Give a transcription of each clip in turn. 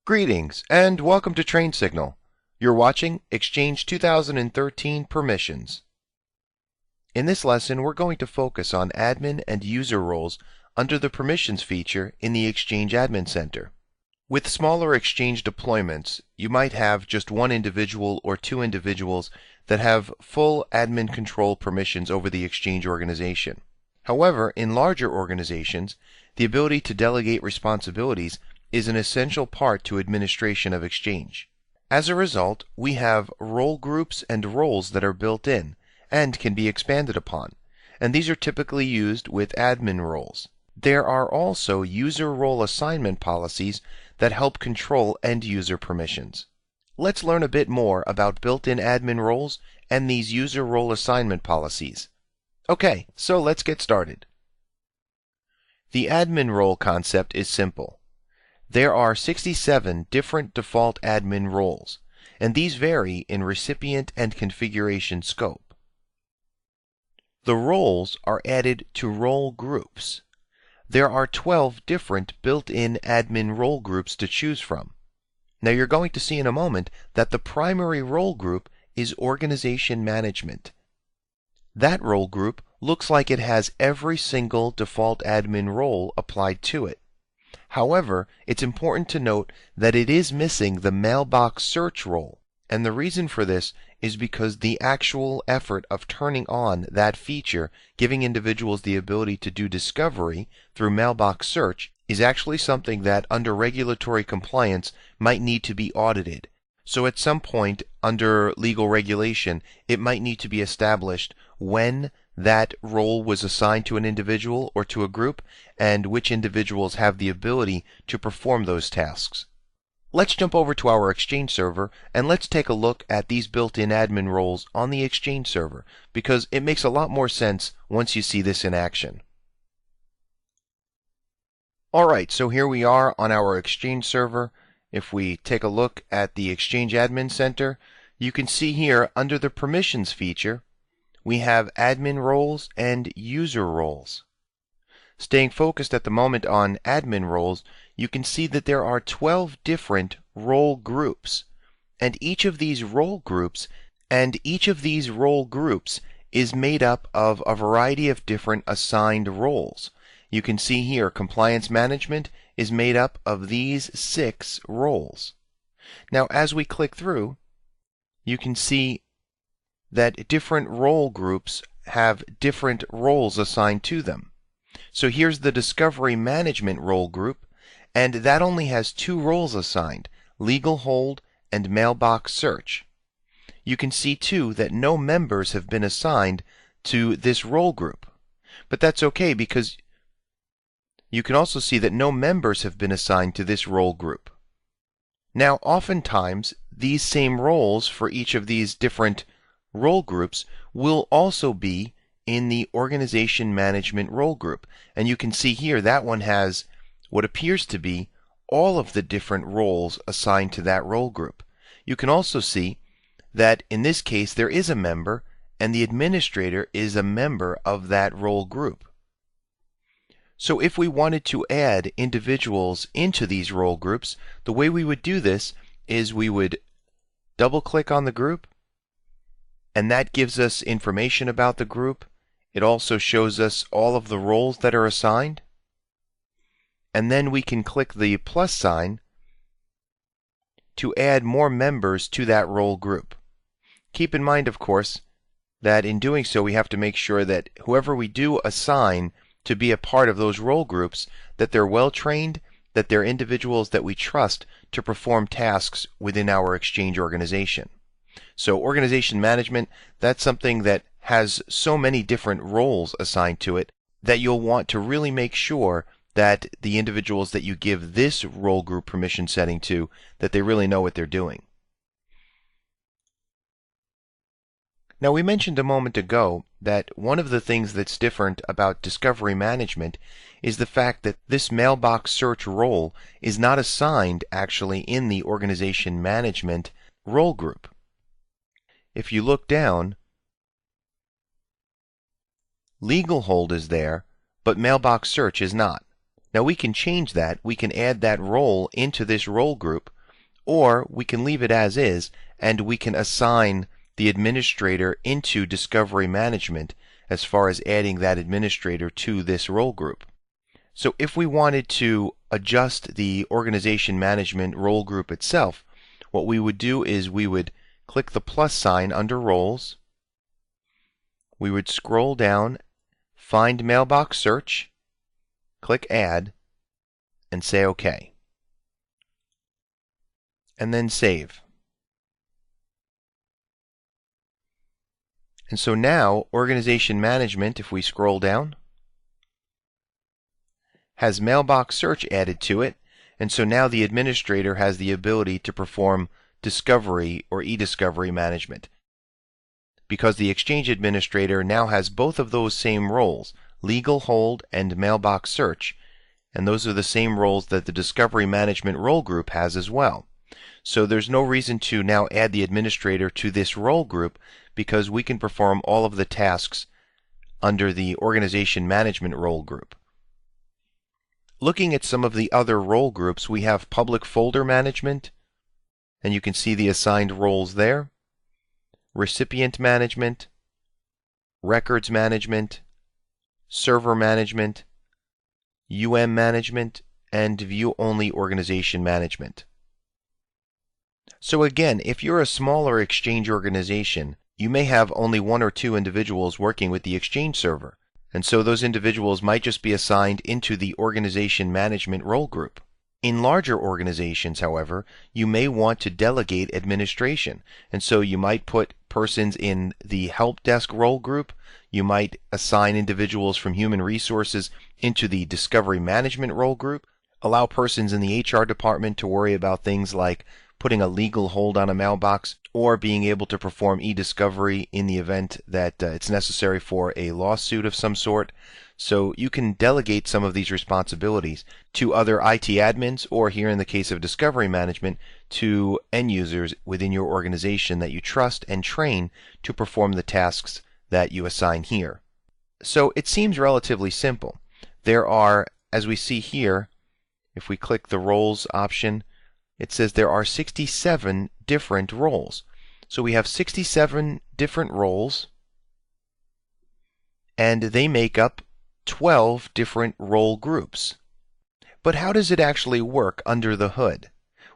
Greetings and welcome to Train Signal. You're watching Exchange 2013 Permissions. In this lesson, we're going to focus on admin and user roles under the Permissions feature in the Exchange Admin Center. With smaller Exchange deployments, you might have just one individual or two individuals that have full admin control permissions over the Exchange organization. However, in larger organizations, the ability to delegate responsibilities is an essential part to administration of Exchange. As a result, we have role groups and roles that are built in and can be expanded upon, and these are typically used with admin roles. There are also user role assignment policies that help control end-user permissions. Let's learn a bit more about built-in admin roles and these user role assignment policies. Okay, so let's get started. The admin role concept is simple. There are 67 different default admin roles, and these vary in recipient and configuration scope. The roles are added to role groups. There are 12 different built-in admin role groups to choose from. Now you're going to see in a moment that the primary role group is Organization Management. That role group looks like it has every single default admin role applied to it. However, it's important to note that it is missing the mailbox search role, and the reason for this is because the actual effort of turning on that feature, giving individuals the ability to do discovery through mailbox search, is actually something that under regulatory compliance might need to be audited. So at some point under legal regulation, it might need to be established when that role was assigned to an individual or to a group, and which individuals have the ability to perform those tasks. Let's jump over to our Exchange server and let's take a look at these built-in admin roles on the Exchange server, because it makes a lot more sense once you see this in action. Alright, so here we are on our Exchange server. If we take a look at the Exchange Admin Center, you can see here under the Permissions feature, we have admin roles and user roles. Staying focused at the moment on admin roles, you can see that there are 12 different role groups, and each of these role groups is made up of a variety of different assigned roles. You can see here Compliance Management is made up of these 6 roles. Now as we click through, you can see that different role groups have different roles assigned to them. So here's the Discovery Management role group, and that only has 2 roles assigned, Legal Hold and Mailbox Search. You can see too that no members have been assigned to this role group, but that's okay because you can also see that no members have been assigned to this role group. Now oftentimes these same roles for each of these different role groups will also be in the Organization Management role group, and you can see here that one has what appears to be all of the different roles assigned to that role group. You can also see that in this case there is a member, and the administrator is a member of that role group. So if we wanted to add individuals into these role groups, the way we would do this is we would double-click on the group, and that gives us information about the group. It also shows us all of the roles that are assigned. And then we can click the plus sign to add more members to that role group. Keep in mind, of course, that in doing so we have to make sure that whoever we do assign to be a part of those role groups, that they're well trained, that they're individuals that we trust to perform tasks within our Exchange organization. So Organization Management, that's something that has so many different roles assigned to it that you'll want to really make sure that the individuals that you give this role group permission setting to, that they really know what they're doing. Now we mentioned a moment ago that one of the things that's different about Discovery Management is the fact that this mailbox search role is not assigned actually in the Organization Management role group. If you look down, Legal Hold is there, but Mailbox Search is not. Now we can change that. We can add that role into this role group or we can leave it as is and we can assign the administrator into discovery management as far as adding that administrator to this role group. So if we wanted to adjust the organization management role group itself, what we would do is we would click the plus sign under roles. We would scroll down, find mailbox search, click add, and say OK. And then save. And so now organization management, if we scroll down, has mailbox search added to it, and so now the administrator has the ability to perform discovery or e-discovery management. Because the Exchange administrator now has both of those same roles, legal hold and mailbox search, and those are the same roles that the discovery management role group has as well. So there's no reason to now add the administrator to this role group because we can perform all of the tasks under the organization management role group. Looking at some of the other role groups, we have public folder management, and you can see the assigned roles there, recipient management, records management, server management, management, and view-only organization management. So again, if you're a smaller Exchange organization, you may have only one or two individuals working with the Exchange server. And so those individuals might just be assigned into the organization management role group. In larger organizations, however, you may want to delegate administration. And so you might put persons in the help desk role group. You might assign individuals from human resources into the discovery management role group. Allow persons in the HR department to worry about things like putting a legal hold on a mailbox, or being able to perform e-discovery in the event that it's necessary for a lawsuit of some sort. So you can delegate some of these responsibilities to other IT admins, or here in the case of discovery management, to end users within your organization that you trust and train to perform the tasks that you assign here. So it seems relatively simple. There are, as we see here, if we click the roles option, it says there are 67 different roles. So we have 67 different roles, and they make up 12 different role groups. But how does it actually work under the hood?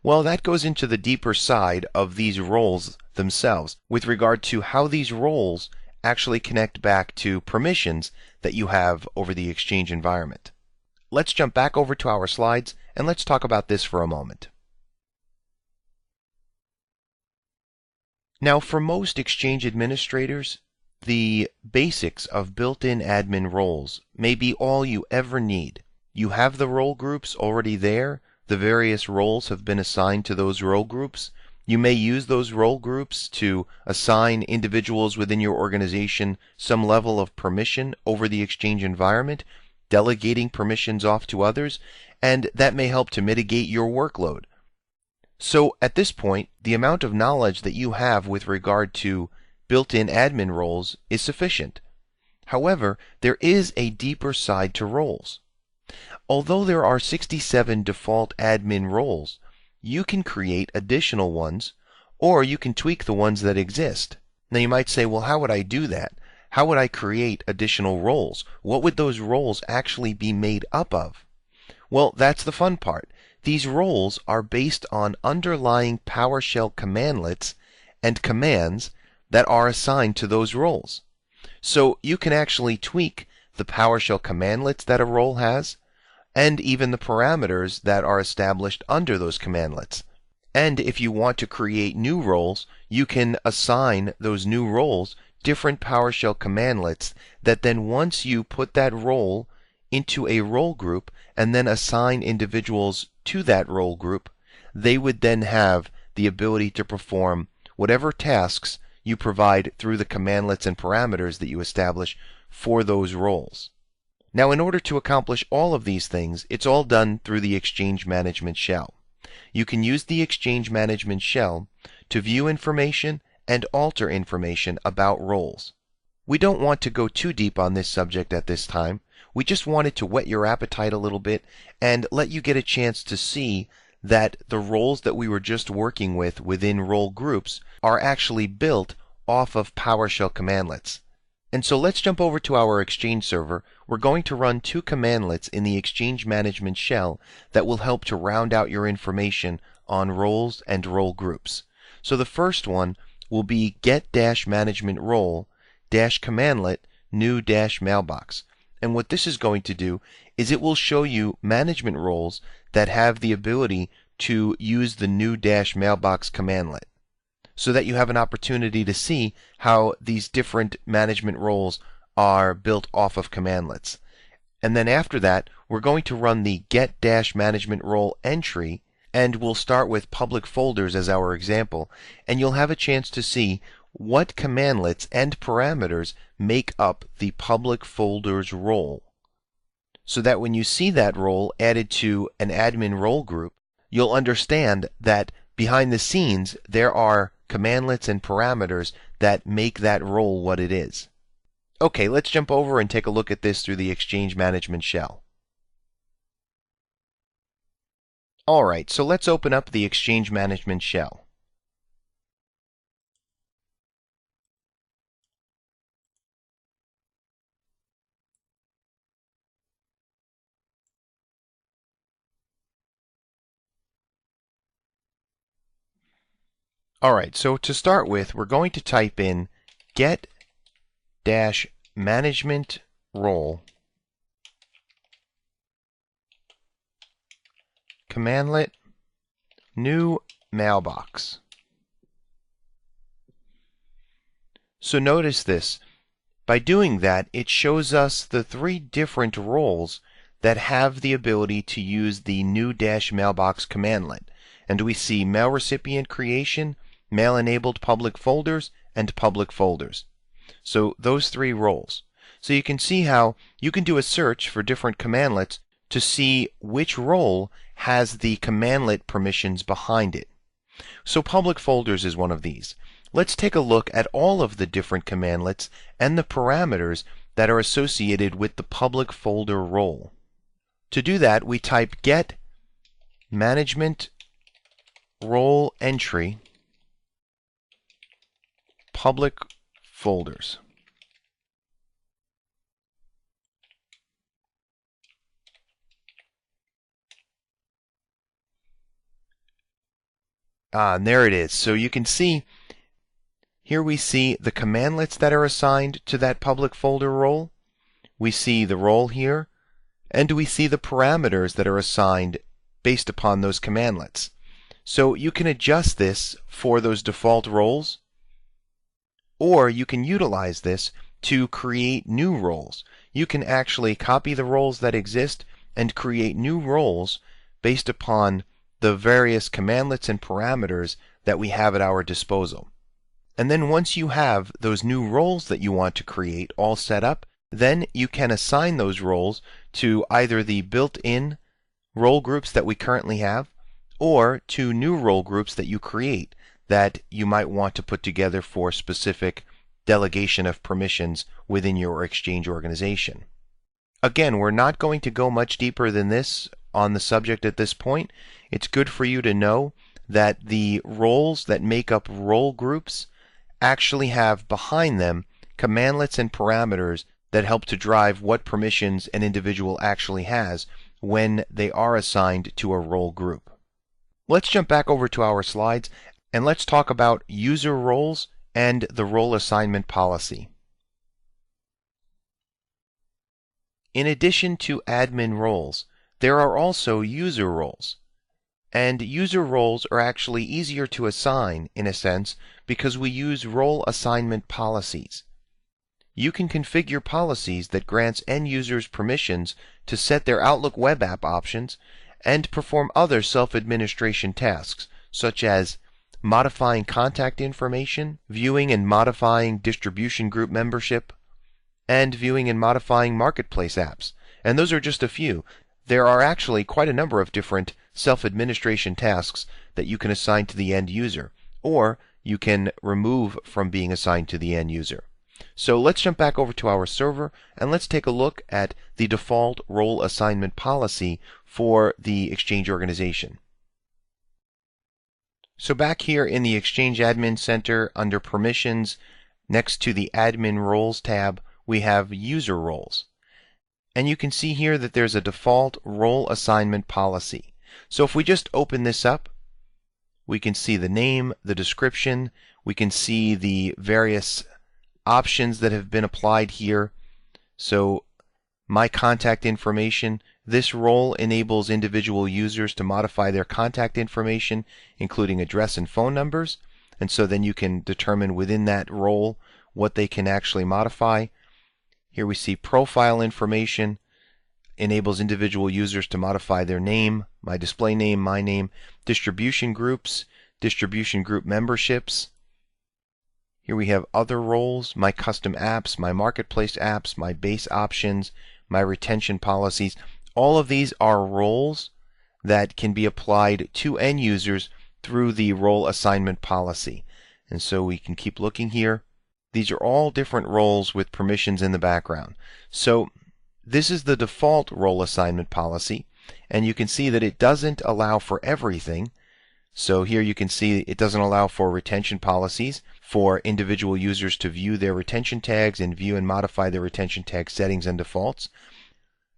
Well, that goes into the deeper side of these roles themselves with regard to how these roles actually connect back to permissions that you have over the Exchange environment. Let's jump back over to our slides and let's talk about this for a moment. Now, for most Exchange administrators, the basics of built-in admin roles may be all you ever need. You have the role groups already there. The various roles have been assigned to those role groups. You may use those role groups to assign individuals within your organization some level of permission over the Exchange environment, delegating permissions off to others, and that may help to mitigate your workload. So at this point, the amount of knowledge that you have with regard to built-in admin roles is sufficient. However, there is a deeper side to roles. Although there are 67 default admin roles, you can create additional ones, or you can tweak the ones that exist. Now you might say, well, how would I do that? How would I create additional roles? What would those roles actually be made up of? Well, that's the fun part. These roles are based on underlying PowerShell commandlets and commands that are assigned to those roles. So you can actually tweak the PowerShell commandlets that a role has, and even the parameters that are established under those commandlets. And if you want to create new roles, you can assign those new roles different PowerShell commandlets that then once you put that role into a role group and then assign individuals to that role group, they would then have the ability to perform whatever tasks you provide through the commandlets and parameters that you establish for those roles. Now, in order to accomplish all of these things, it's all done through the Exchange Management Shell. You can use the Exchange Management Shell to view information and alter information about roles. We don't want to go too deep on this subject at this time. We just wanted to whet your appetite a little bit and let you get a chance to see that the roles that we were just working with within role groups are actually built off of PowerShell commandlets. And so let's jump over to our Exchange server. We're going to run two commandlets in the Exchange Management Shell that will help to round out your information on roles and role groups. So the first one will be get-management role-commandlet new-mailbox. And what this is going to do is it will show you management roles that have the ability to use the new-mailbox commandlet, so that you have an opportunity to see how these different management roles are built off of commandlets. And then after that, we're going to run the get-management role entry, and we'll start with public folders as our example, and you'll have a chance to see what commandlets and parameters make up the public folders role, so that when you see that role added to an admin role group, you'll understand that behind the scenes there are commandlets and parameters that make that role what it is. Okay, let's jump over and take a look at this through the Exchange Management Shell. Alright, so let's open up the Exchange Management Shell. Alright, so to start with, we're going to type in get-management role commandlet new mailbox. So notice this. By doing that, it shows us the three different roles that have the ability to use the new-mailbox commandlet. And we see mail recipient creation, mail-enabled public folders, and public folders. So those three roles. So you can see how you can do a search for different commandlets to see which role has the commandlet permissions behind it. So public folders is one of these. Let's take a look at all of the different commandlets and the parameters that are associated with the public folder role. To do that, we type get management role entry public folders. And there it is. So you can see here we see the commandlets that are assigned to that public folder role. We see the role here, and we see the parameters that are assigned based upon those commandlets. So you can adjust this for those default roles, or you can utilize this to create new roles. You can actually copy the roles that exist and create new roles based upon the various commandlets and parameters that we have at our disposal. And then once you have those new roles that you want to create all set up, then you can assign those roles to either the built-in role groups that we currently have, or to new role groups that you create that you might want to put together for specific delegation of permissions within your Exchange organization. Again, we're not going to go much deeper than this on the subject at this point. It's good for you to know that the roles that make up role groups actually have behind them commandlets and parameters that help to drive what permissions an individual actually has when they are assigned to a role group. Let's jump back over to our slides and let's talk about user roles and the role assignment policy. In addition to admin roles, there are also user roles. And user roles are actually easier to assign, in a sense, because we use role assignment policies. You can configure policies that grants end users permissions to set their Outlook web app options and perform other self-administration tasks, such as modifying contact information, viewing and modifying distribution group membership, and viewing and modifying marketplace apps. And those are just a few. There are actually quite a number of different self-administration tasks that you can assign to the end user, or you can remove from being assigned to the end user. So let's jump back over to our server and let's take a look at the default role assignment policy for the Exchange organization. So back here in the Exchange Admin Center under Permissions, next to the Admin Roles tab, we have User Roles. And you can see here that there's a default role assignment policy. So if we just open this up, we can see the name, the description, we can see the various options that have been applied here. So my contact information, this role enables individual users to modify their contact information, including address and phone numbers. And so then you can determine within that role what they can actually modify. Here we see profile information, enables individual users to modify their name, my display name, my name, distribution groups, distribution group memberships. Here we have other roles, my custom apps, my marketplace apps, my base options, my retention policies. All of these are roles that can be applied to end users through the role assignment policy. And so we can keep looking here. These are all different roles with permissions in the background. So this is the default role assignment policy, and you can see that it doesn't allow for everything. So here you can see it doesn't allow for retention policies for individual users to view their retention tags and view and modify their retention tag settings and defaults.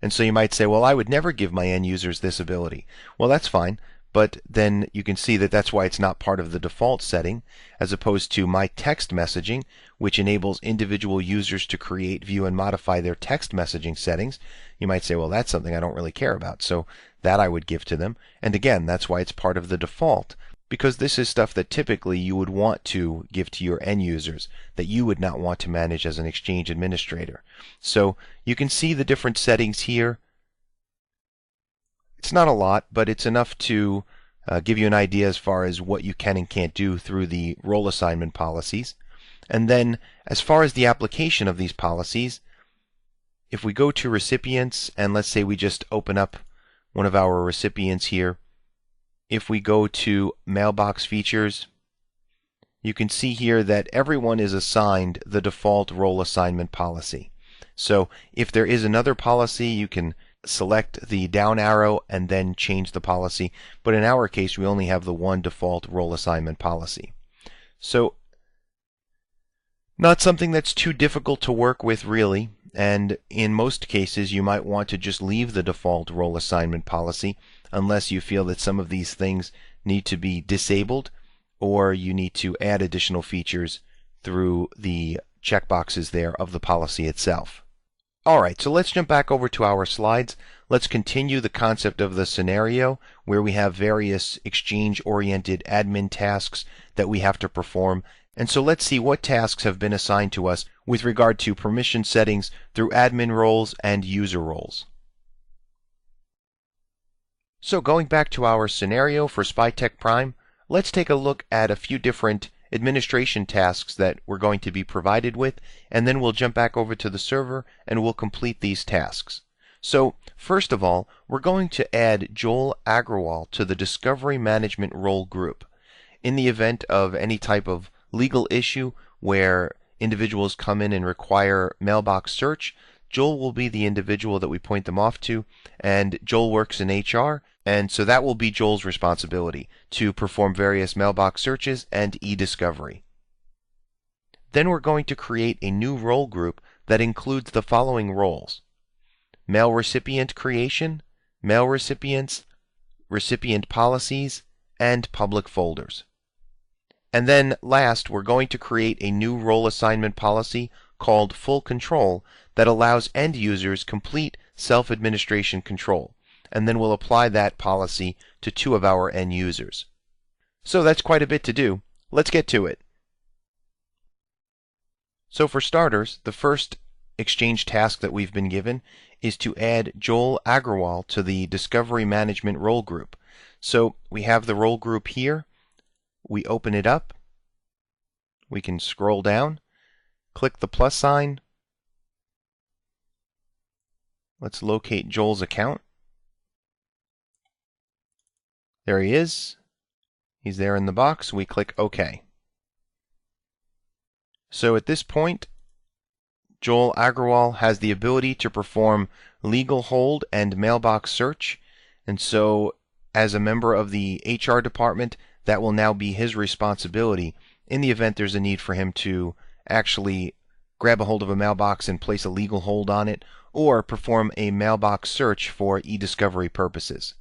And so you might say, well, I would never give my end users this ability. Well, that's fine, but then you can see that that's why it's not part of the default setting, as opposed to my text messaging, which enables individual users to create, view, and modify their text messaging settings. You might say, well, that's something I don't really care about, so that I would give to them. And again, that's why it's part of the default, because this is stuff that typically you would want to give to your end users that you would not want to manage as an Exchange administrator. So you can see the different settings here. It's not a lot, but it's enough to give you an idea as far as what you can and can't do through the role assignment policies. And then as far as the application of these policies, if we go to recipients, and let's say we just open up one of our recipients here, if we go to mailbox features, you can see here that everyone is assigned the default role assignment policy. So if there is another policy, you can select the down arrow and then change the policy. But in our case, we only have the one default role assignment policy. So not something that's too difficult to work with, really. And in most cases, you might want to just leave the default role assignment policy unless you feel that some of these things need to be disabled or you need to add additional features through the checkboxes there of the policy itself. Alright, so let's jump back over to our slides. Let's continue the concept of the scenario where we have various Exchange-oriented admin tasks that we have to perform. And so let's see what tasks have been assigned to us with regard to permission settings through admin roles and user roles. So going back to our scenario for SpyTech Prime, let's take a look at a few different administration tasks that we're going to be provided with, and then we'll jump back over to the server and we'll complete these tasks. So first of all, we're going to add Joel Agrawal to the Discovery Management Role group. In the event of any type of legal issue where individuals come in and require mailbox search, Joel will be the individual that we point them off to, and Joel works in HR, and so that will be Joel's responsibility to perform various mailbox searches and e-discovery. Then we're going to create a new role group that includes the following roles: mail recipient creation, mail recipients, recipient policies, and public folders. And then last, we're going to create a new role assignment policy called Full Control that allows end users complete self-administration control. And then we'll apply that policy to 2 of our end users. So that's quite a bit to do. Let's get to it. So for starters, the first Exchange task that we've been given is to add Joel Agrawal to the Discovery Management Role group. So we have the role group here. We open it up. We can scroll down, click the plus sign. Let's locate Joel's account. There he is. He's there in the box. We click OK. So at this point, Joel Agrawal has the ability to perform legal hold and mailbox search. And so as a member of the HR department, that will now be his responsibility in the event there's a need for him to actually grab a hold of a mailbox and place a legal hold on it, or perform a mailbox search for e-discovery purposes.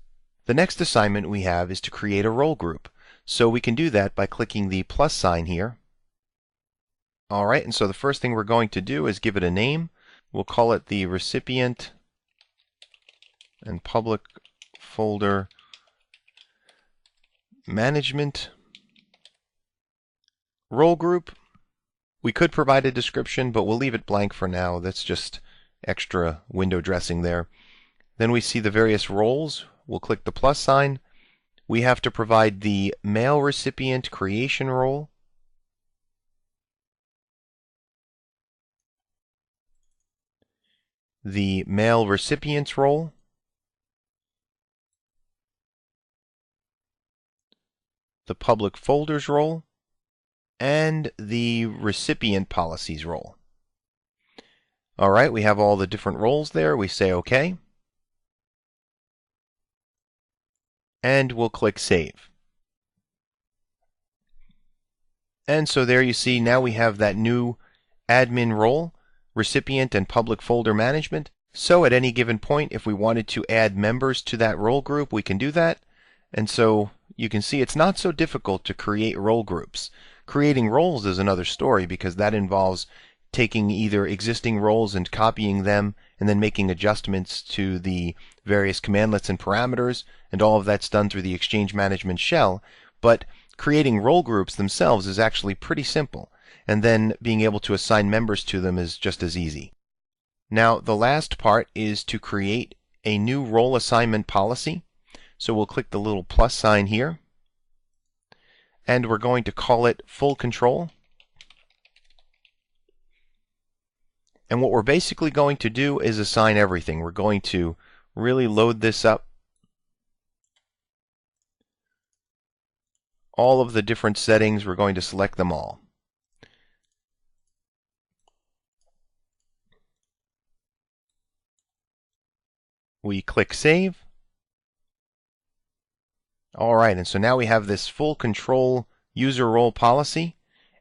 The next assignment we have is to create a role group. So we can do that by clicking the plus sign here. Alright, and so the first thing we're going to do is give it a name. We'll call it the Recipient and Public Folder Management Role Group. We could provide a description, but we'll leave it blank for now. That's just extra window dressing there. Then we see the various roles. We'll click the plus sign. We have to provide the mail recipient creation role, the mail recipients role, the public folders role, and the recipient policies role. Alright, we have all the different roles there. We say OK. And we'll click Save. And so there you see, now we have that new admin role, recipient and public folder management. So at any given point, if we wanted to add members to that role group, we can do that. And so you can see it's not so difficult to create role groups. Creating roles is another story, because that involves taking either existing roles and copying them and then making adjustments to the various commandlets and parameters, and all of that's done through the Exchange Management Shell. But creating role groups themselves is actually pretty simple, and then being able to assign members to them is just as easy. Now the last part is to create a new role assignment policy. So we'll click the little plus sign here, and we're going to call it Full Control. And what we're basically going to do is assign everything. We're going to really load this up. All of the different settings, we're going to select them all. We click Save. Alright, and so now we have this full control user role policy,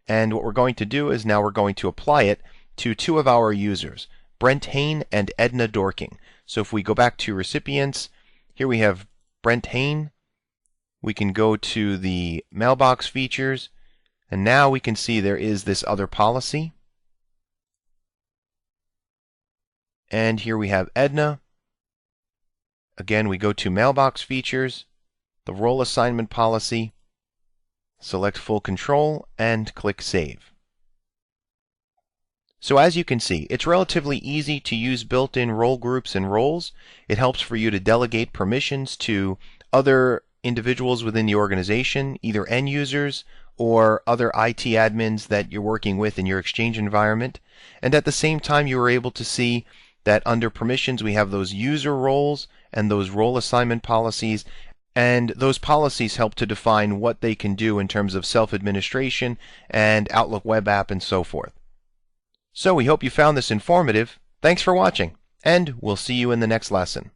and what we're going to do is now we're going to apply it to two of our users, Brent Hain and Edna Dorking. So if we go back to recipients, here we have Brent Hain. We can go to the mailbox features, and now we can see there is this other policy. And here we have Edna. Again, we go to mailbox features, the role assignment policy, select full control, and click Save. So as you can see, it's relatively easy to use built-in role groups and roles. It helps for you to delegate permissions to other individuals within the organization, either end users or other IT admins that you're working with in your Exchange environment. And at the same time, you were able to see that under permissions, we have those user roles and those role assignment policies. And those policies help to define what they can do in terms of self-administration and Outlook web app and so forth. So we hope you found this informative. Thanks for watching, and we'll see you in the next lesson.